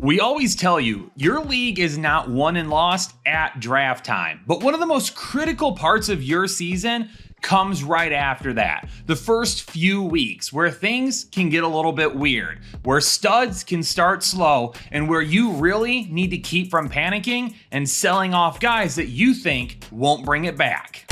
We always tell you, your league is not won and lost at draft time. But one of the most critical parts of your season comes right after that. The first few weeks where things can get a little bit weird, where studs can start slow, and where you really need to keep from panicking and selling off guys that you think won't bring it back.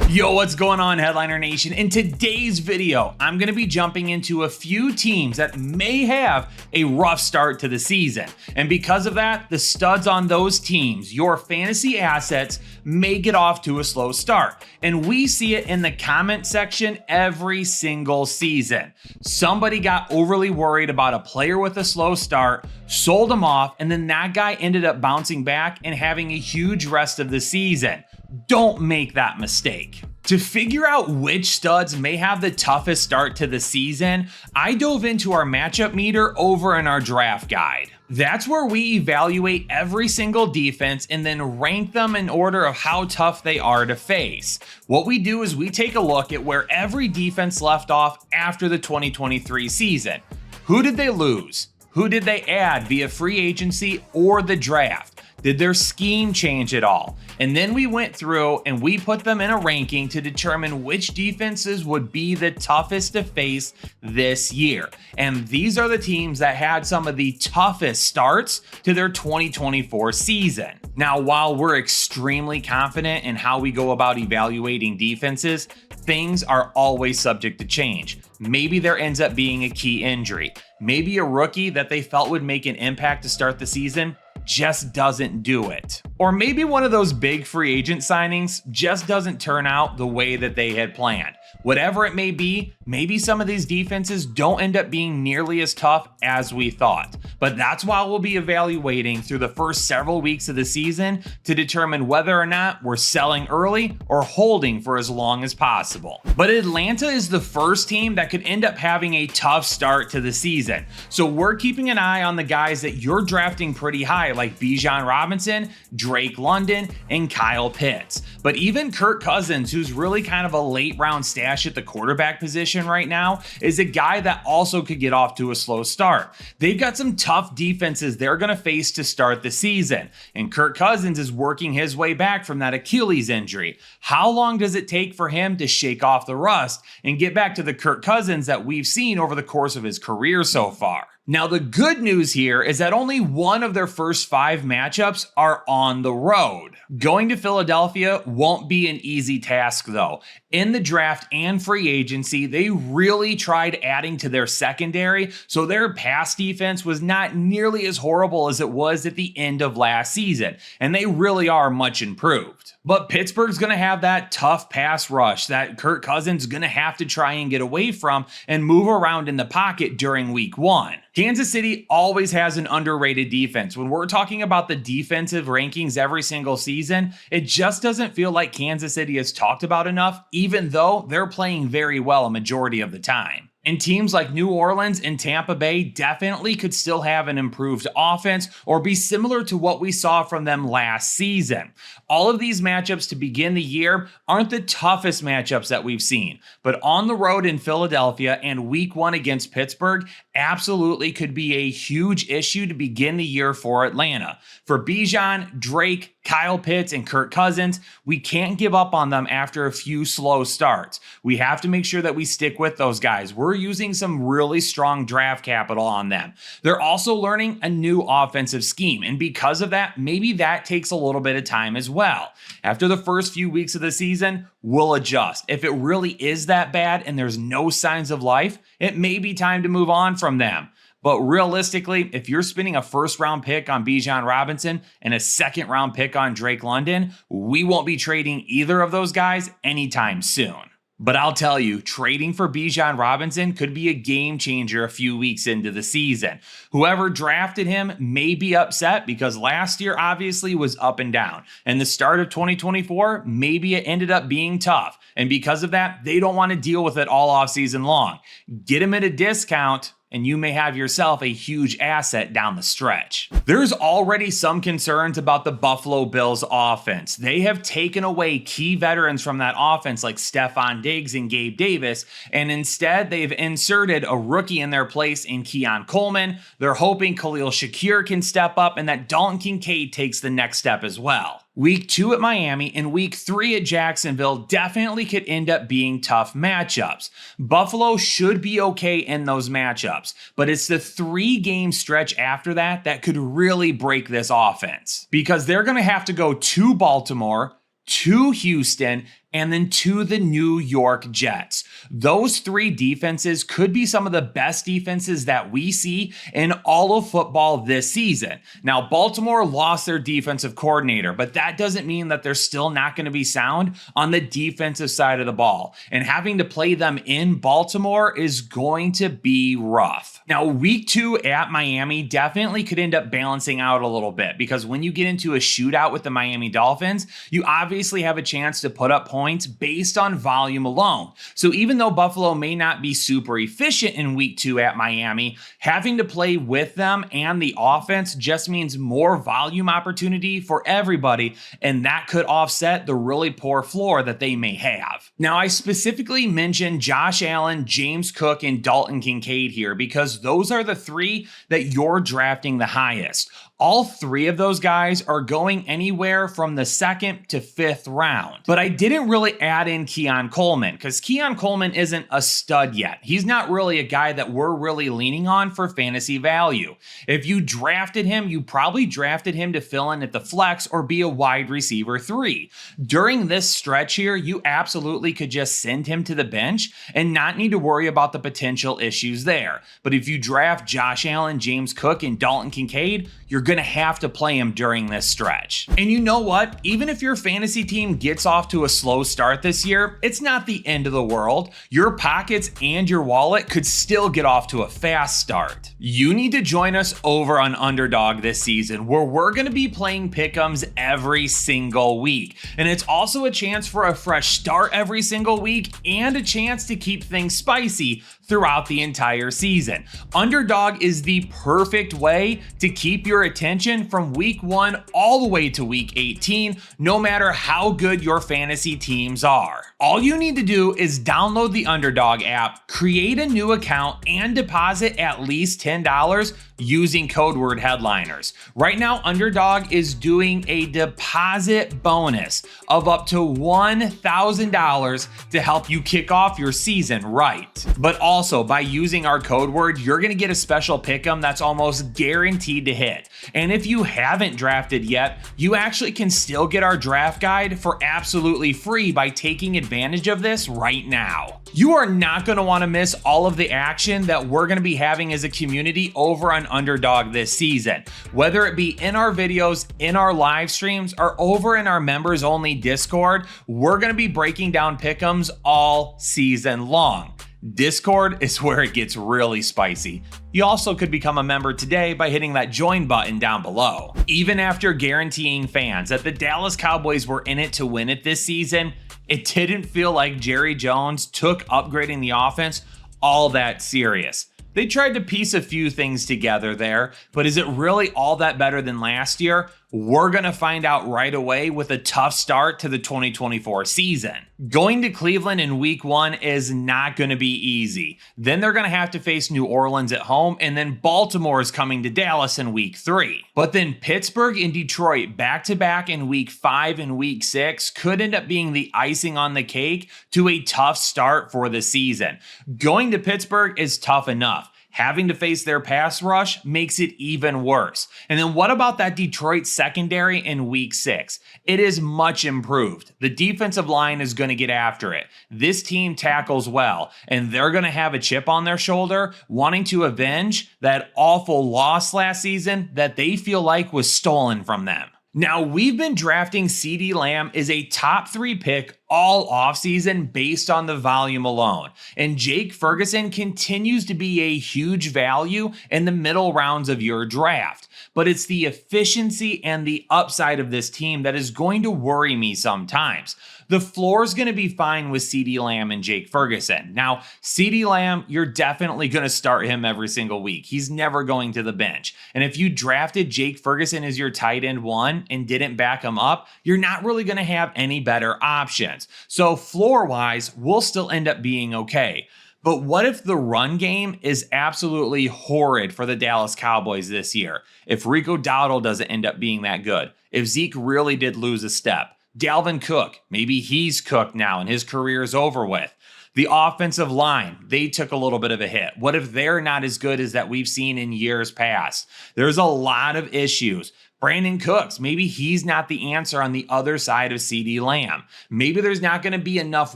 Yo, what's going on, Headliner Nation? In today's video, I'm going to be jumping into a few teams that may have a rough start to the season. And because of that, the studs on those teams, your fantasy assets, may get off to a slow start. And we see it in the comment section every single season. Somebody got overly worried about a player with a slow start, sold him off, and then that guy ended up bouncing back and having a huge rest of the season. Don't make that mistake. To figure out which studs may have the toughest start to the season, I dove into our matchup meter over in our draft guide. That's where we evaluate every single defense and then rank them in order of how tough they are to face. What we do is we take a look at where every defense left off after the 2023 season. Who did they lose? Who did they add via free agency or the draft? Did their scheme change at all? And then we went through and we put them in a ranking to determine which defenses would be the toughest to face this year. And these are the teams that had some of the toughest starts to their 2024 season. Now, while we're extremely confident in how we go about evaluating defenses, things are always subject to change. Maybe there ends up being a key injury. Maybe a rookie that they felt would make an impact to start the season just doesn't do it. Or maybe one of those big free agent signings just doesn't turn out the way that they had planned. Whatever it may be, maybe some of these defenses don't end up being nearly as tough as we thought. But that's why we'll be evaluating through the first several weeks of the season to determine whether or not we're selling early or holding for as long as possible. But Atlanta is the first team that could end up having a tough start to the season. So we're keeping an eye on the guys that you're drafting pretty high, like Bijan Robinson, Drake London, and Kyle Pitts. But even Kirk Cousins, who's really kind of a late round stash at the quarterback position right now, is a guy that also could get off to a slow start. They've got some tough defenses they're going to face to start the season, and Kirk Cousins is working his way back from that Achilles injury. How long does it take for him to shake off the rust and get back to the Kirk Cousins that we've seen over the course of his career so far? Now, the good news here is that only one of their first 5 matchups are on the road. Going to Philadelphia won't be an easy task, though. In the draft and free agency, they really tried adding to their secondary, so their pass defense was not nearly as horrible as it was at the end of last season, and they really are much improved. But Pittsburgh's going to have that tough pass rush that Kirk Cousins is going to have to try and get away from and move around in the pocket during week 1. Kansas City always has an underrated defense. When we're talking about the defensive rankings every single season, it just doesn't feel like Kansas City is talked about enough, even though they're playing very well a majority of the time. And teams like New Orleans and Tampa Bay definitely could still have an improved offense or be similar to what we saw from them last season. All of these matchups to begin the year aren't the toughest matchups that we've seen, but on the road in Philadelphia and week 1 against Pittsburgh absolutely could be a huge issue to begin the year for Atlanta. For Bijan, Drake, Kyle Pitts, and Kirk Cousins, we can't give up on them after a few slow starts. We have to make sure that we stick with those guys. We're using some really strong draft capital on them. They're also learning a new offensive scheme, and because of that, maybe that takes a little bit of time as well. After the first few weeks of the season, we'll adjust. If it really is that bad and there's no signs of life, it may be time to move on from them. But realistically, if you're spending a first-round pick on Bijan Robinson and a second-round pick on Drake London, we won't be trading either of those guys anytime soon. But I'll tell you, trading for Bijan Robinson could be a game changer a few weeks into the season. Whoever drafted him may be upset because last year obviously was up and down. And the start of 2024, maybe it ended up being tough. And because of that, they don't want to deal with it all off season long. Get him at a discount and you may have yourself a huge asset down the stretch. There's already some concerns about the Buffalo Bills offense. They have taken away key veterans from that offense like Stephon Diggs and Gabe Davis, and instead they've inserted a rookie in their place in Keon Coleman. They're hoping Khalil Shakir can step up and that Dalton Kincaid takes the next step as well. Week 2 at Miami and Week 3 at Jacksonville definitely could end up being tough matchups. Buffalo should be okay in those matchups, but it's the 3-game stretch after that that could really break this offense, because they're going to have to go to Baltimore, to Houston, and then to the New York Jets. Those 3 defenses could be some of the best defenses that we see in all of football this season. Now, Baltimore lost their defensive coordinator, but that doesn't mean that they're still not going to be sound on the defensive side of the ball. And having to play them in Baltimore is going to be rough. Now, Week 2 at Miami definitely could end up balancing out a little bit, because when you get into a shootout with the Miami Dolphins, you obviously have a chance to put up points based on volume alone. So even though Buffalo may not be super efficient in Week 2 at Miami, having to play with them and the offense just means more volume opportunity for everybody, and that could offset the really poor floor that they may have. Now, I specifically mentioned Josh Allen, James Cook, and Dalton Kincaid here because those are the 3 that you're drafting the highest. All 3 of those guys are going anywhere from the 2nd to 5th round. But I didn't really add in Keon Coleman because Keon Coleman isn't a stud yet. He's not really a guy that we're really leaning on for fantasy value. If you drafted him, you probably drafted him to fill in at the flex or be a wide receiver 3. During this stretch here, you absolutely could just send him to the bench and not need to worry about the potential issues there. But if you draft Josh Allen, James Cook, and Dalton Kincaid, you're going to have to play him during this stretch. And you know what? Even if your fantasy team gets off to a slow start this year, it's not the end of the world. Your pockets and your wallet could still get off to a fast start. You need to join us over on Underdog this season, where we're going to be playing pick'ems every single week. And it's also a chance for a fresh start every single week and a chance to keep things spicy throughout the entire season. Underdog is the perfect way to keep your attention from week 1 all the way to week 18, no matter how good your fantasy teams are. All you need to do is download the Underdog app, create a new account, and deposit at least $10 using code word headliners. Right now, Underdog is doing a deposit bonus of up to $1,000 to help you kick off your season right. But also, by using our code word, you're going to get a special pick'em that's almost guaranteed to hit. And if you haven't drafted yet, you actually can still get our draft guide for absolutely free by taking advantage of this right now. You are not going to want to miss all of the action that we're going to be having as a community over on Underdog this season. Whether it be in our videos, in our live streams, or over in our members only Discord, we're going to be breaking down pick'ems all season long. Discord is where it gets really spicy. You also could become a member today by hitting that join button down below. Even after guaranteeing fans that the Dallas Cowboys were in it to win it this season, it didn't feel like Jerry Jones took upgrading the offense all that serious. They tried to piece a few things together there, but is it really all that better than last year? We're going to find out right away with a tough start to the 2024 season. Going to Cleveland in week 1 is not going to be easy. Then they're going to have to face New Orleans at home, and then Baltimore is coming to Dallas in week 3. But then Pittsburgh and Detroit back-to-back in week 5 and week 6 could end up being the icing on the cake to a tough start for the season. Going to Pittsburgh is tough enough. Having to face their pass rush makes it even worse. And then what about that Detroit secondary in week 6? It is much improved. The defensive line is going to get after it. This team tackles well, and they're going to have a chip on their shoulder, wanting to avenge that awful loss last season that they feel like was stolen from them. Now, we've been drafting CeeDee Lamb as a top 3 pick all offseason based on the volume alone. And Jake Ferguson continues to be a huge value in the middle rounds of your draft. But it's the efficiency and the upside of this team that is going to worry me sometimes. The floor is going to be fine with CeeDee Lamb and Jake Ferguson. Now, CeeDee Lamb, you're definitely going to start him every single week. He's never going to the bench. And if you drafted Jake Ferguson as your tight end one and didn't back him up, you're not really going to have any better options. So floor-wise, we'll still end up being okay. But what if the run game is absolutely horrid for the Dallas Cowboys this year? If Rico Dowdle doesn't end up being that good, if Zeke really did lose a step, Dalvin Cook, maybe he's cooked now and his career is over with. The offensive line, they took a little bit of a hit. What if they're not as good as that we've seen in years past? There's a lot of issues. Brandon Cooks, maybe he's not the answer on the other side of CeeDee Lamb. Maybe there's not going to be enough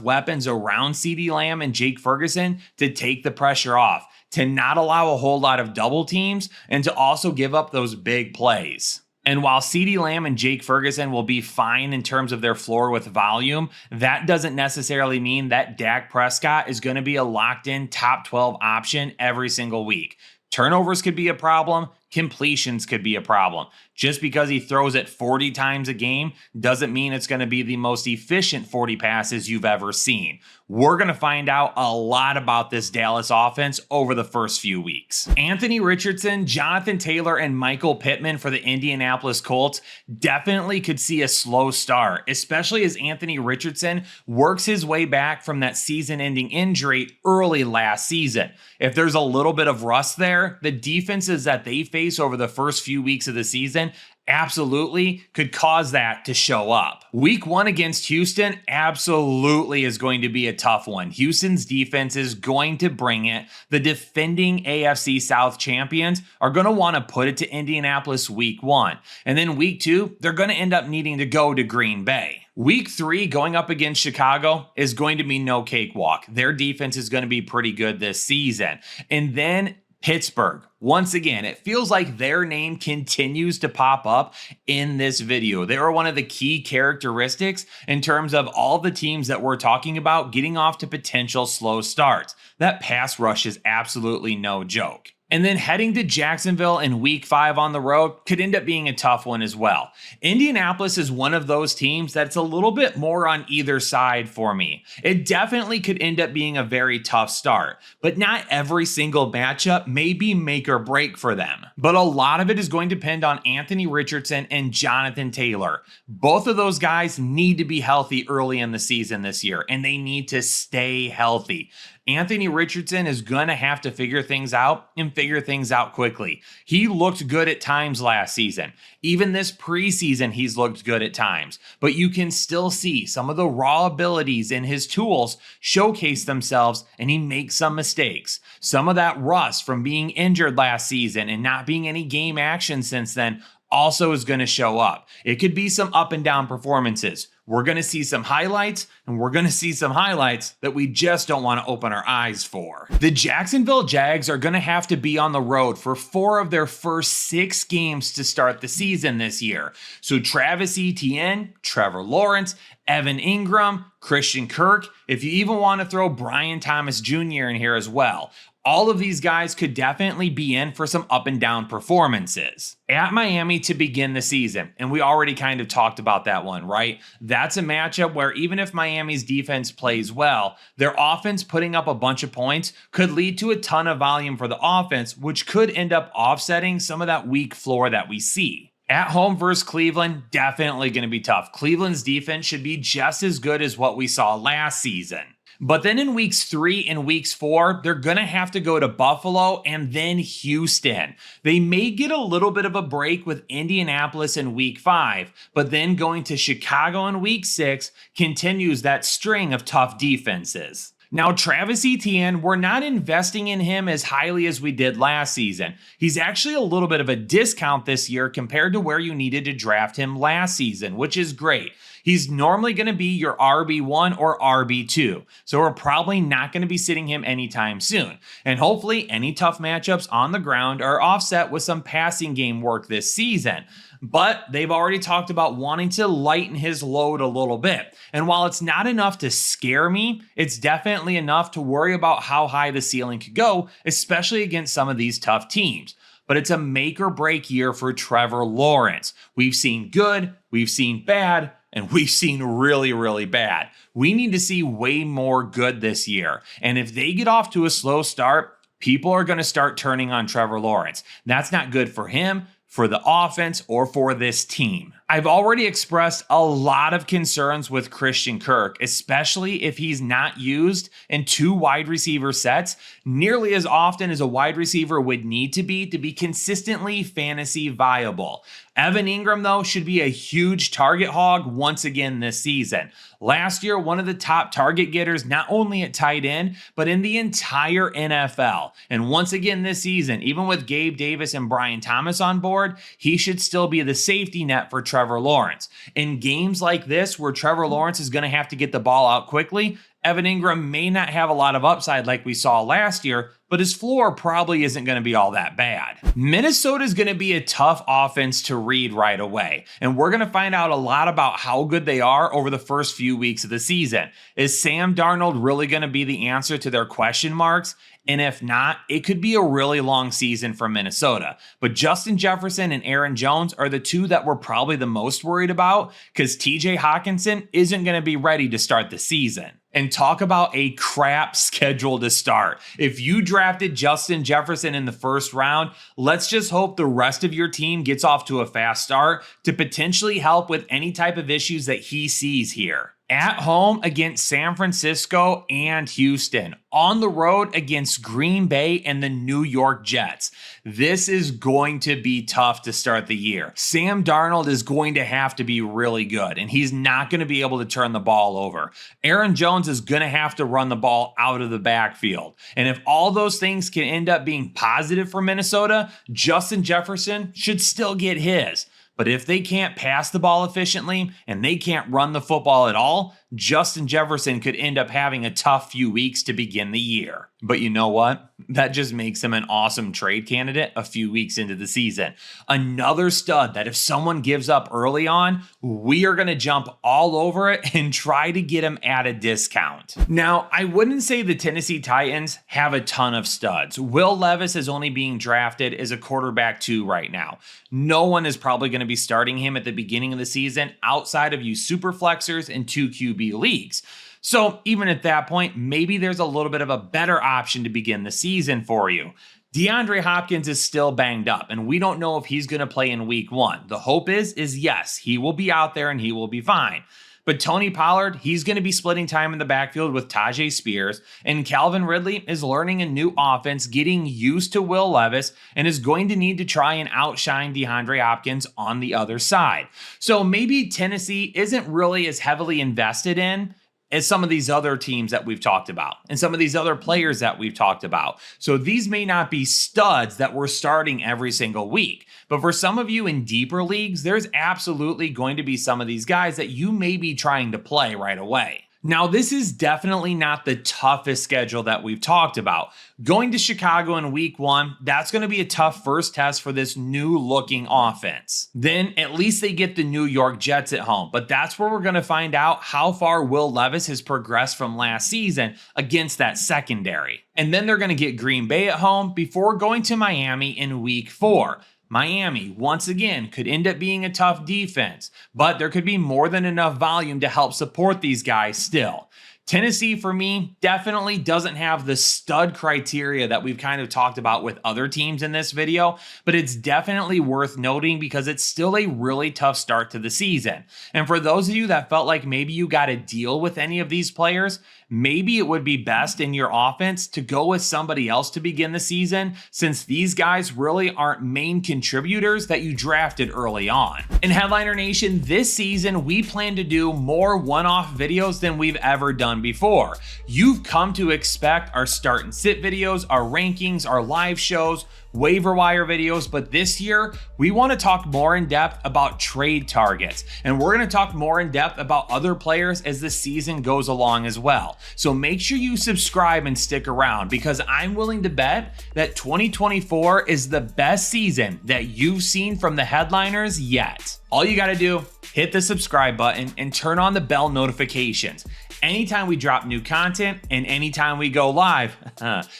weapons around CeeDee Lamb and Jake Ferguson to take the pressure off, to not allow a whole lot of double teams, and to also give up those big plays. And while CeeDee Lamb and Jake Ferguson will be fine in terms of their floor with volume, that doesn't necessarily mean that Dak Prescott is going to be a locked-in top 12 option every single week. Turnovers could be a problem. Completions could be a problem. Just because he throws it 40 times a game doesn't mean it's going to be the most efficient 40 passes you've ever seen. We're going to find out a lot about this Dallas offense over the first few weeks. Anthony Richardson, Jonathan Taylor, and Michael Pittman for the Indianapolis Colts definitely could see a slow start, especially as Anthony Richardson works his way back from that season-ending injury early last season. If there's a little bit of rust there, the defenses that they face over the first few weeks of the season absolutely could cause that to show up. Week 1 against Houston absolutely is going to be a tough one. Houston's defense is going to bring it. The defending AFC South champions are going to want to put it to Indianapolis week 1. And then week 2, they're going to end up needing to go to Green Bay. Week 3 going up against Chicago is going to be no cakewalk. Their defense is going to be pretty good this season. And then Pittsburgh. Once again, it feels like their name continues to pop up in this video. They are one of the key characteristics in terms of all the teams that we're talking about getting off to potential slow starts. That pass rush is absolutely no joke. And then heading to Jacksonville in week 5 on the road could end up being a tough one as well. Indianapolis is one of those teams that's a little bit more on either side for me. It definitely could end up being a very tough start, but not every single matchup may be make or break for them. But a lot of it is going to depend on Anthony Richardson and Jonathan Taylor. Both of those guys need to be healthy early in the season this year, and they need to stay healthy. Anthony Richardson is going to have to figure things out and figure things out quickly. He looked good at times last season. Even this preseason, he's looked good at times. But you can still see some of the raw abilities in his tools showcase themselves, and he makes some mistakes. Some of that rust from being injured last season and not being any game action since then also is going to show up. It could be some up and down performances. We're going to see some highlights, and we're going to see some highlights that we just don't want to open our eyes for. The Jacksonville Jags are going to have to be on the road for 4 of their first 6 games to start the season this year. So Travis Etienne, Trevor Lawrence, Evan Ingram, Christian Kirk, if you even want to throw Brian Thomas Jr. in here as well. All of these guys could definitely be in for some up and down performances. At Miami to begin the season, and we already kind of talked about that one, right? That's a matchup where even if Miami's defense plays well, their offense putting up a bunch of points could lead to a ton of volume for the offense, which could end up offsetting some of that weak floor that we see. At home versus Cleveland, definitely going to be tough. Cleveland's defense should be just as good as what we saw last season. But then in weeks 3 and weeks 4, they're going to have to go to Buffalo and then Houston. They may get a little bit of a break with Indianapolis in week 5, but then going to Chicago in week 6 continues that string of tough defenses. Now, Travis Etienne, we're not investing in him as highly as we did last season. He's actually a little bit of a discount this year compared to where you needed to draft him last season, which is great. He's normally going to be your RB1 or RB2, so we're probably not going to be sitting him anytime soon. And hopefully any tough matchups on the ground are offset with some passing game work this season. But they've already talked about wanting to lighten his load a little bit. And while it's not enough to scare me, it's definitely enough to worry about how high the ceiling could go, especially against some of these tough teams. But it's a make or break year for Trevor Lawrence. We've seen good, we've seen bad. and we've seen really, really bad. We need to see way more good this year. And if they get off to a slow start, people are going to start turning on Trevor Lawrence. That's not good for him, for the offense, or for this team. I've already expressed a lot of concerns with Christian Kirk, especially if he's not used in 2 wide receiver sets nearly as often as a wide receiver would need to be consistently fantasy viable. Evan Ingram, though, should be a huge target hog once again this season. Last year, one of the top target getters, not only at tight end, but in the entire NFL. And once again this season, even with Gabe Davis and Brian Thomas on board, he should still be the safety net for Trevor Lawrence. In games like this, where Trevor Lawrence is going to have to get the ball out quickly, Evan Ingram may not have a lot of upside like we saw last year, but his floor probably isn't going to be all that bad. Minnesota is going to be a tough offense to read right away, and we're going to find out a lot about how good they are over the first few weeks of the season. Is Sam Darnold really going to be the answer to their question marks? And if not, it could be a really long season for Minnesota. But Justin Jefferson and Aaron Jones are the 2 that we're probably the most worried about, because TJ Hawkinson isn't going to be ready to start the season. And talk about a crap schedule to start. If you drafted Justin Jefferson in the first round, let's just hope the rest of your team gets off to a fast start to potentially help with any type of issues that he sees here. At home against San Francisco and Houston. On the road against Green Bay and the New York Jets. This is going to be tough to start the year. Sam Darnold is going to have to be really good, and he's not going to be able to turn the ball over. Aaron Jones is going to have to run the ball out of the backfield. And if all those things can end up being positive for Minnesota, Justin Jefferson should still get his. But if they can't pass the ball efficiently and they can't run the football at all, Justin Jefferson could end up having a tough few weeks to begin the year. But you know what? That just makes him an awesome trade candidate a few weeks into the season. Another stud that if someone gives up early on, we are going to jump all over it and try to get him at a discount. Now, I wouldn't say the Tennessee Titans have a ton of studs. Will Levis is only being drafted as a quarterback 2 right now. No one is probably going to be starting him at the beginning of the season outside of you super flexers and 2 QB leagues. So even at that point, maybe there's a little bit of a better option to begin the season for you. DeAndre Hopkins is still banged up, and we don't know if he's going to play in week 1. The hope is yes, he will be out there and he will be fine. But Tony Pollard, he's going to be splitting time in the backfield with Tajay Spears, and Calvin Ridley is learning a new offense, getting used to Will Levis, and is going to need to try and outshine DeAndre Hopkins on the other side. So maybe Tennessee isn't really as heavily invested in as some of these other teams that we've talked about and some of these other players that we've talked about. So these may not be studs that we're starting every single week. But for some of you in deeper leagues, there's absolutely going to be some of these guys that you may be trying to play right away. Now, this is definitely not the toughest schedule that we've talked about. Going to Chicago in week 1, that's going to be a tough first test for this new looking offense. Then at least they get the New York Jets at home, but that's where we're going to find out how far Will Levis has progressed from last season against that secondary. And then they're going to get Green Bay at home before going to Miami in week 4. Miami, once again, could end up being a tough defense, but there could be more than enough volume to help support these guys still. Tennessee, for me, definitely doesn't have the stud criteria that we've kind of talked about with other teams in this video, but it's definitely worth noting because it's still a really tough start to the season. And for those of you that felt like maybe you got to deal with any of these players, maybe it would be best in your offense to go with somebody else to begin the season, since these guys really aren't main contributors that you drafted early on. In Headliner Nation, this season, we plan to do more one-off videos than we've ever done before. You've come to expect our start and sit videos, our rankings, our live shows, waiver wire videos, but this year we want to talk more in depth about trade targets, and we're going to talk more in depth about other players as the season goes along as well. So make sure you subscribe and stick around, because I'm willing to bet that 2024 is the best season that you've seen from the Headliners yet. All you got to do, hit the subscribe button and turn on the bell notifications. anytime we drop new content and anytime we go live.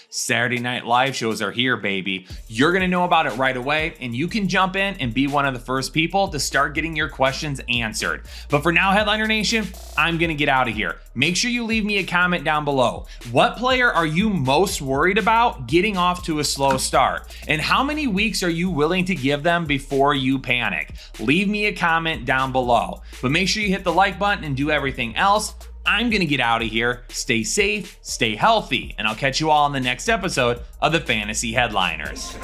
Saturday night live shows are here, baby. You're gonna know about it right away, and you can jump in and be one of the first people to start getting your questions answered. But for now, Headliner Nation, I'm gonna get out of here. Make sure you leave me a comment down below. What player are you most worried about getting off to a slow start? And how many weeks are you willing to give them before you panic? Leave me a comment down below. But make sure you hit the like button and do everything else. I'm gonna get out of here. Stay safe, stay healthy, and I'll catch you all in the next episode of the Fantasy Headliners.